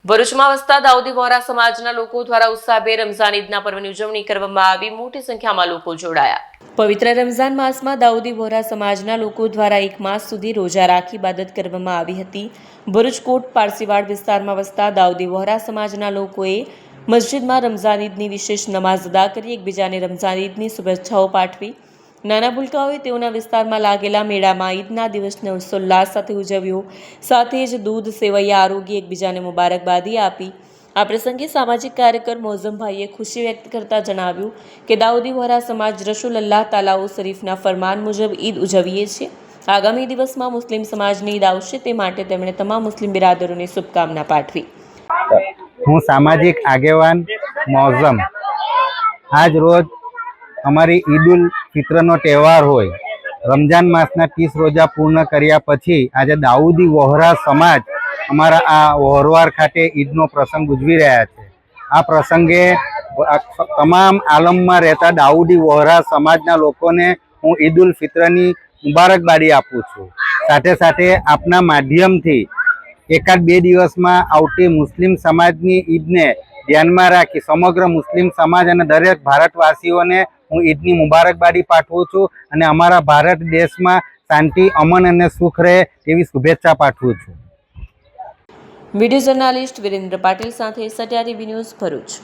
ભરૂચમાં વસતા દાઉદી વોહરા સમાજના લોકો દ્વારા ઉત્સાહભેર રમઝાન ઈદના પર્વની ઉજવણી કરવામાં આવી। મોટી સંખ્યામાં લોકો જોડાયા। પવિત્ર રમઝાન માસમાં દાઉદી વોહરા સમાજના લોકો દ્વારા 1 માસ સુધી રોજા રાખી ઇબાદત કરવામાં આવી હતી। ભરૂચ કોટ પારસીવાડ વિસ્તારમાં વસતા દાઉદી વોહરા સમાજના લોકોએ મસ્જિદમાં રમઝાન ઈદની વિશેષ નમાઝ અદા કરી એકબીજાને રમઝાન ઈદની શુભેચ્છાઓ પાઠવી। નાના ભૂલકાઓએ તેઓના વિસ્તારમાં લાગેલા મેળામાં ઈદના દિવસને ઉલ્લાસ સાથે ઉજવ્યો। સાથે જ દૂધ, સેવૈયા આરોગી એકબીજાને મુબારકબાદી આપી। આ પ્રસંગે સામાજિક કાર્યકર મોઝમભાઈએ ખુશી વ્યક્ત કરતા જણાવ્યું કે દાઉદી વોહરા સમાજ રસૂલલ્લાહ તાલાઓ શરીફના ફરમાન મુજબ ઈદ ઉજવીએ છીએ। આગામી દિવસમાં મુસ્લિમ સમાજની ઈદ આવશે તે માટે તેમણે તમામ મુસ્લિમ બિરાદરોને શુભકામના પાઠવી। હું સામાજિક આગેવાન મોઝમ આજ રોજ અમારી ઈદ ઉલ ફિત્રનો તહેવાર હોય, રમજાન માસના 30 રોજા પૂર્ણ કર્યા પછી આજે દાઉદી વોહરા સમાજ અમારા આ વહોરવાર ખાતે ઈદનો પ્રસંગ ઉજવી રહ્યા છે। આ પ્રસંગે તમામ આલમમાં રહેતા દાઉદી વોહરા સમાજના લોકોને હું ઈદ ઉલ ફિત્રની મુબારકબાદી આપું છું। સાથે સાથે આપના માધ્યમથી એકાદ બે દિવસમાં આવતી મુસ્લિમ સમાજની ઈદને ધ્યાનમાં રાખી સમગ્ર મુસ્લિમ સમાજ અને દરેક ભારતવાસીઓને હું ઈદની મુબારકબાદી પાઠવું છું અને અમારા ભારત દેશમાં શાંતિ, અમન અને સુખ રહે તેવી શુભેચ્છા પાઠવું છું। વિડીયો જર્નાલિસ્ટ વિરેન્દ્ર પાટીલ સાથે સત્યા ટીવી ન્યૂઝ ભરૂચ।